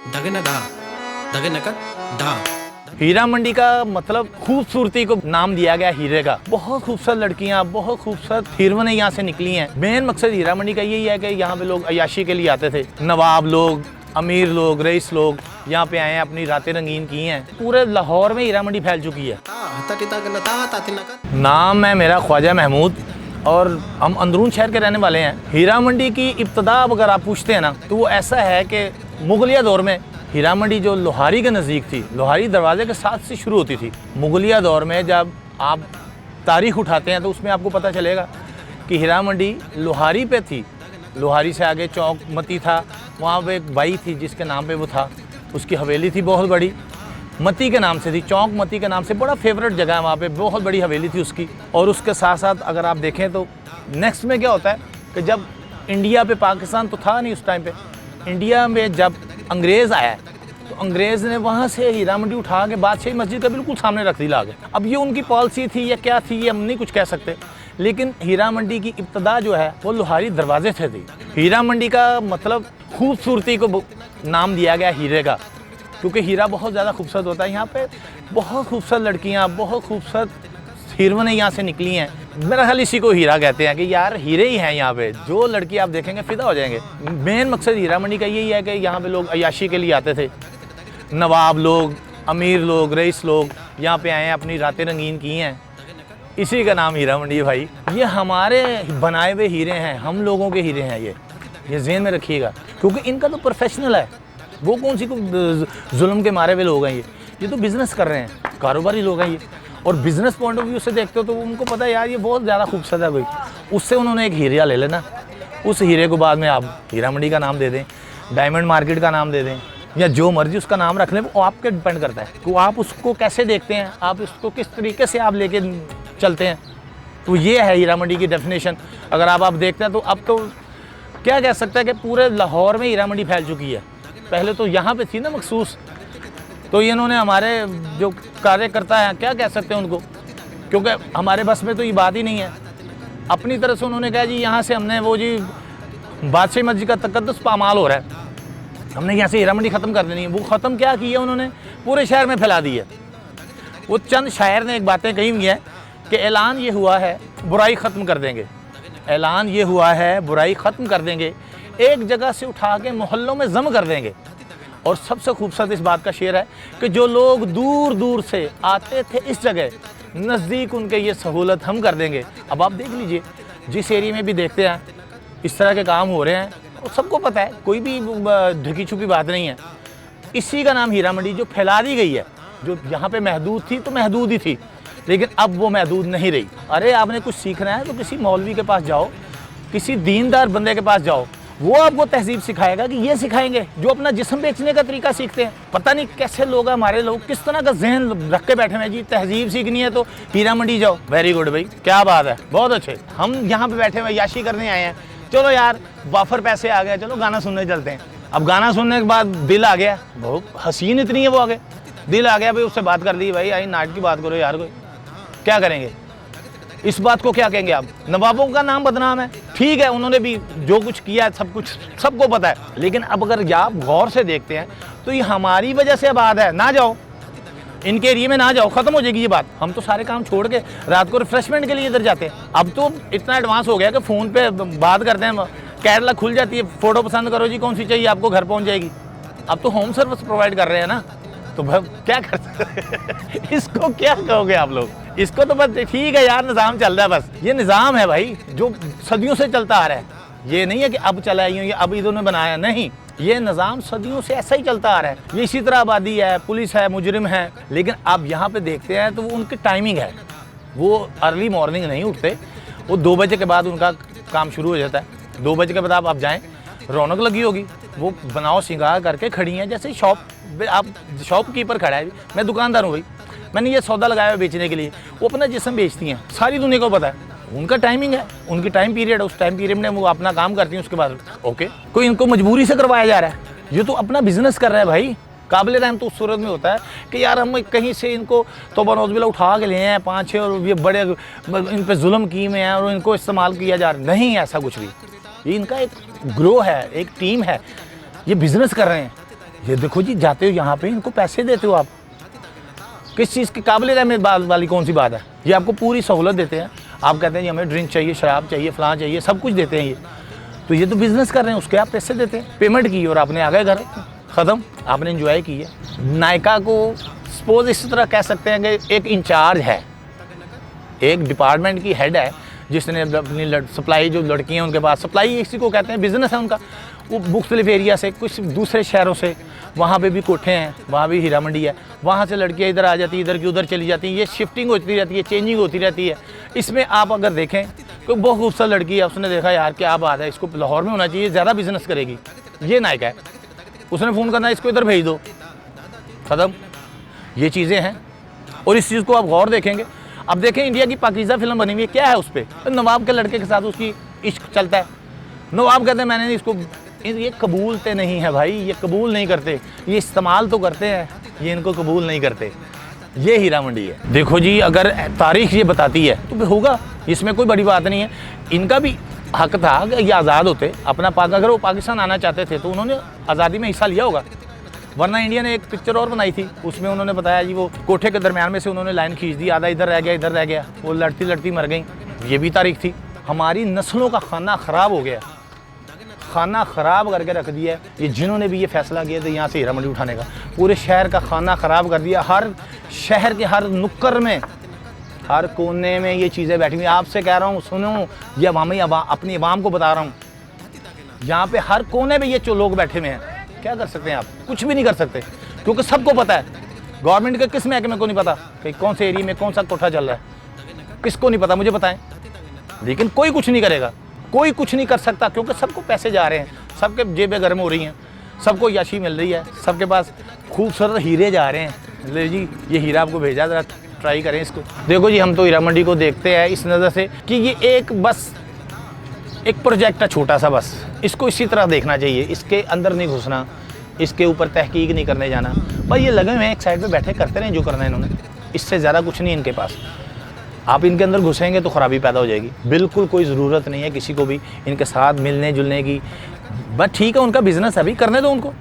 दगनदा दगनका दा। हीरा मंडी का मतलब खूबसूरती को नाम दिया गया हीरे का। बहुत खूबसूरत लड़कियां, बहुत खूबसूरत हीरोइनें यहाँ से निकली हैं। मेन मकसद हीरा मंडी का यही है कि यहाँ पे लोग अय्याशी के लिए आते थे। नवाब लोग, अमीर लोग, रईस लोग यहाँ पे आए हैं, अपनी रातें रंगीन की हैं। पूरे लाहौर में हीरा मंडी फैल चुकी है। नाम है मेरा ख्वाजा महमूद और हम अंदरून शहर के रहने वाले हैं। हीरा मंडी की इब्तदा अगर आप पूछते हैं ना, तो वो ऐसा है कि मुगलिया दौर में हीरा मंडी जो लोहारी के नज़दीक थी, लोहारी दरवाजे के साथ से शुरू होती थी। मुगलिया दौर में जब आप तारीख़ उठाते हैं तो उसमें आपको पता चलेगा कि हीरा मंडी लोहारी पे थी। लोहारी से आगे चौक मती था, वहाँ पे एक बाई थी जिसके नाम पे वो था, उसकी हवेली थी बहुत बड़ी, मती के नाम से थी। चौक मती के नाम से बड़ा फेवरेट जगह है वहाँ पे, बहुत बड़ी हवेली थी उसकी। और उसके साथ साथ अगर आप देखें तो नेक्स्ट में क्या होता है कि जब इंडिया पे, पाकिस्तान तो था नहीं उस टाइम पे, इंडिया में जब अंग्रेज़ आया तो अंग्रेज़ ने वहाँ से हीरा मंडी उठा के बादशाही मस्जिद का बिल्कुल सामने रख दी ला के। अब ये उनकी पॉलिसी थी या क्या थी ये हम नहीं कुछ कह सकते, लेकिन हीरा मंडी की इब्तदा जो है वो लोहारी दरवाजे से थी। हीरा मंडी का मतलब खूबसूरती को नाम दिया गया हीरे का, क्योंकि हीरा बहुत ज़्यादा खूबसूरत होता है। यहाँ पे बहुत खूबसूरत लड़कियाँ, बहुत खूबसूरत हीरोइनें यहाँ से निकली हैं। मेरा ख्याल इसी को हीरा कहते हैं कि यार हीरे ही हैं यहाँ पे। जो लड़की आप देखेंगे फ़िदा हो जाएंगे। मेन मकसद हीरा मंडी का यही है कि यहाँ पे लोग अय्याशी के लिए आते थे। नवाब लोग, अमीर लोग, रईस लोग यहाँ पे आए हैं, अपनी रातें रंगीन की हैं। इसी का नाम हीरा मंडी है भाई। ये हमारे बनाए हुए हीरे हैं, हम लोगों के हीरे हैं ये ज़हन में रखिएगा, क्योंकि इनका तो प्रोफेशनल है। वो कौन सी को जुल्म के मारे हुए लोग हैं ये तो बिज़नेस कर रहे हैं, कारोबारी लोग हैं ये। और बिज़नेस पॉइंट ऑफ व्यू से देखते हो तो उनको पता है यार ये बहुत ज़्यादा खूबसूरत है भाई, उससे उन्होंने एक हीरा ले लेना। उस हीरे को बाद में आप हीरा मंडी का नाम दे दें, डायमंड मार्केट का नाम दे दें, या जो मर्जी उसका नाम रख लें, वो आप पे डिपेंड करता है कि आप उसको कैसे देखते हैं, आप उसको किस तरीके से आप लेके चलते हैं। तो ये है हीरा मंडी की डेफिनेशन। अगर आप देखते हैं तो अब तो क्या कह सकता है कि पूरे लाहौर में हीरा मंडी फैल चुकी है। पहले तो यहाँ पे थी ना मखसूस, तो इन्होंने हमारे जो कार्यकर्ता हैं, क्या कह सकते हैं उनको, क्योंकि हमारे बस में तो ये बात ही नहीं है। अपनी तरफ से उन्होंने कहा जी यहाँ से हमने वो जी बादशाही मस्जिद का तकद्दुस पामाल हो रहा है, हमने यहाँ से हीरा मंडी ख़त्म कर देनी है। वो ख़त्म क्या की है उन्होंने, पूरे शहर में फैला दी है। वो चंद शायर ने एक बातें कही हुई हैं कि ऐलान ये हुआ है बुराई ख़त्म कर देंगे, ऐलान ये हुआ है बुराई ख़त्म कर देंगे, एक जगह से उठा के मोहल्लों में जम कर देंगे। और सबसे खूबसूरत इस बात का शेर है कि जो लोग दूर दूर से आते थे इस जगह, नज़दीक उनके ये सहूलत हम कर देंगे। अब आप देख लीजिए, जिस एरिया में भी देखते हैं इस तरह के काम हो रहे हैं, और सबको पता है, कोई भी ढकी छुपी बात नहीं है। इसी का नाम हीरा मंडी, जो फैला दी गई है, जो यहाँ पे महदूद थी तो महदूद ही थी, लेकिन अब वो महदूद नहीं रही। अरे आपने कुछ सीखना है तो किसी मौलवी के पास जाओ, किसी दीनदार बंदे के पास जाओ, वो आपको तहजीब सिखाएगा कि ये सिखाएंगे। जो अपना जिस्म बेचने का तरीका सीखते हैं, पता नहीं कैसे लोग हैं हमारे लोग, किस तरह का जहन रख के बैठे हैं जी, तहजीब सीखनी है तो हीरा मंडी जाओ। वेरी गुड भाई, क्या बात है, बहुत अच्छे। हम यहाँ पे बैठे हुए याशी करने आए हैं, चलो यार वाफर पैसे आ गए, चलो गाना सुनने चलते हैं। अब गाना सुनने के बाद दिल आ गया, बहुत हसीन इतनी है वो, आगे दिल आ गया भाई, उससे बात कर दी, भाई आई नाट की बात करो यार, कोई क्या करेंगे इस बात को, क्या कहेंगे आप। नवाबों का नाम बदनाम है, ठीक है, उन्होंने भी जो कुछ किया है सब कुछ सबको पता है, लेकिन अब अगर आप गौर से देखते हैं तो ये हमारी वजह से आबाद है। ना जाओ इनके एरिया में, ना जाओ, खत्म हो जाएगी ये बात। हम तो सारे काम छोड़ के रात को रिफ्रेशमेंट के लिए इधर जाते हैं। अब तो इतना एडवांस हो गया कि फ़ोन पे बात करते हैं, कैटलॉग खुल जाती है, फ़ोटो पसंद करो जी, कौन सी चाहिए आपको, घर पहुँच जाएगी। अब तो होम सर्विस प्रोवाइड कर रहे हैं ना, तो क्या कर सकते इसको क्या कहोगे आप लोग, इसको तो बस ठीक है यार, निज़ाम चल रहा है, बस ये निज़ाम है भाई जो सदियों से चलता आ रहा है। ये नहीं है कि अब चला है ये अब इन्होंने बनाया, नहीं, ये निज़ाम सदियों से ऐसा ही चलता आ रहा है। ये इसी तरह आबादी है, पुलिस है, मुजरिम है, लेकिन अब यहाँ पे देखते हैं तो वो उनकी टाइमिंग है, वो अर्ली मॉर्निंग नहीं उठते, वो 2 बजे के बाद उनका काम शुरू हो जाता है। 2 बजे के बाद आप जाएँ, रौनक लगी होगी, वो बनाओ सिंगार करके खड़ी हैं, जैसे शॉप आप शॉपकीपर खड़ा है, मैं दुकानदार हूँ भाई, मैंने ये सौदा लगाया है बेचने के लिए, वो अपना जिस्म बेचती हैं, सारी दुनिया को पता है, उनका टाइमिंग है, उनकी टाइम पीरियड है, उस टाइम पीरियड में वो अपना काम करती हैं, उसके बाद ओके। कोई इनको मजबूरी से करवाया जा रहा है, ये तो अपना बिजनेस कर रहा है भाई। काबिल रहम तो उस सूरत में होता है कि यार हम कहीं से इनको तौबा नौज़बिल्लाह उठा के ले हैं 5-6 और ये बड़े इन पर जुल्म किए हुए हैं और इनको इस्तेमाल किया जा रहा है, नहीं ऐसा कुछ भी। ये इनका एक ग्रो है, एक टीम है, ये बिज़नेस कर रहे हैं, ये देखो जी, जाते हो यहाँ पे, इनको पैसे देते हो आप। किस चीज़ के काबिल रहमत वाली कौन सी बात है? ये आपको पूरी सहूलत देते हैं। आप कहते हैं जी हमें ड्रिंक चाहिए, शराब चाहिए, फलां चाहिए, सब कुछ देते हैं ये। तो ये तो बिज़नेस कर रहे हैं, उसके आप पैसे देते हैं। पेमेंट की और आपने आ गए घर, ख़त्म, आपने इन्जॉय की है। नायका को सपोज इस तरह कह सकते हैं कि एक इंचार्ज है, एक डिपार्टमेंट की हेड है, जिसने अपनी सप्लाई, जो लड़की हैं उनके पास सप्लाई, इसी को कहते हैं बिज़नेस है उनका। वो मुख्तलिफ एरिया से, कुछ दूसरे शहरों से, वहाँ पे भी कोठे हैं, वहाँ भी हीरा मंडी है, वहाँ से लड़कियाँ इधर आ जाती हैं, इधर की उधर चली जाती हैं। ये शिफ्टिंग होती रहती है, चेंजिंग होती रहती है। इसमें आप अगर देखें तो बहुत खूबसूरत लड़की है, उसने देखा यार क्या बात है, इसको लाहौर में होना चाहिए, ज़्यादा बिज़नेस करेगी, ये नायका है। उसने फ़ोन करना, इसको इधर भेज दो, ख़त्म। ये चीज़ें हैं। और इस चीज़ को आप गौर देखेंगे। अब देखें इंडिया की पाकीज़ा फिल्म बनी हुई है, क्या है उस पर? नवाब के लड़के के साथ उसकी इश्क चलता है। नवाब कहते हैं मैंने इसको, ये कबूलते नहीं है भाई, ये कबूल नहीं करते, ये इस्तेमाल तो करते हैं, ये इनको कबूल नहीं करते। ये हीरा मंडी है। देखो जी, अगर तारीख ये बताती है तो होगा, इसमें कोई बड़ी बात नहीं है। इनका भी हक था कि ये आज़ाद होते अपना अगर वो पाकिस्तान आना चाहते थे तो उन्होंने आज़ादी में हिस्सा लिया होगा। वरना इंडिया ने एक पिक्चर और बनाई थी, उसमें उन्होंने बताया जी वो कोठे के दरमियान में से उन्होंने लाइन खींच दी, आधा इधर रह गया, इधर रह गया, वो लड़ती लड़ती मर गई। ये भी तारीख थी। हमारी नस्लों का खाना ख़राब हो गया, खाना ख़राब करके रख दिया है ये जिन्होंने भी ये फैसला किया था यहाँ से हीरा मंडी उठाने का। पूरे शहर का खाना ख़राब कर दिया। हर शहर के हर नुक्कड़ में, हर कोने में ये चीज़ें बैठी हुई। आपसे कह रहा हूँ, सुनो, ये अपनी अवाम को बता रहा हूँ, यहाँ पे हर कोने में ये जो लोग बैठे हुए हैं, क्या कर सकते हैं आप? कुछ भी नहीं कर सकते, क्योंकि सबको पता है। गवर्नमेंट के किस महकमे को नहीं पता कि कौन से एरिया में कौन सा कोठा चल रहा है? किसको नहीं पता, मुझे बताएं। लेकिन कोई कुछ नहीं करेगा, कोई कुछ नहीं कर सकता, क्योंकि सबको पैसे जा रहे हैं, सबके जेबें गर्म हो रही हैं, सबको याशी मिल रही है, सबके पास खूबसूरत हीरे जा रहे हैं। ले जी, ये हीरा आपको भेजा, ज़रा ट्राई करें इसको। देखो जी, हम तो हीरा मंडी को देखते हैं इस नज़र से कि ये एक बस एक प्रोजेक्ट है छोटा सा, बस इसको इसी तरह देखना चाहिए। इसके अंदर नहीं घुसना, इसके ऊपर तहकीक नहीं करने जाना। भाई ये लगे हुए हैं एक साइड पे बैठे, करते रहें जो करना है इन्होंने, इससे ज़्यादा कुछ नहीं इनके पास। आप इनके अंदर घुसेंगे तो ख़राबी पैदा हो जाएगी। बिल्कुल कोई ज़रूरत नहीं है किसी को भी इनके साथ मिलने जुलने की। बस ठीक है, उनका बिज़नेस अभी करने दो उनको।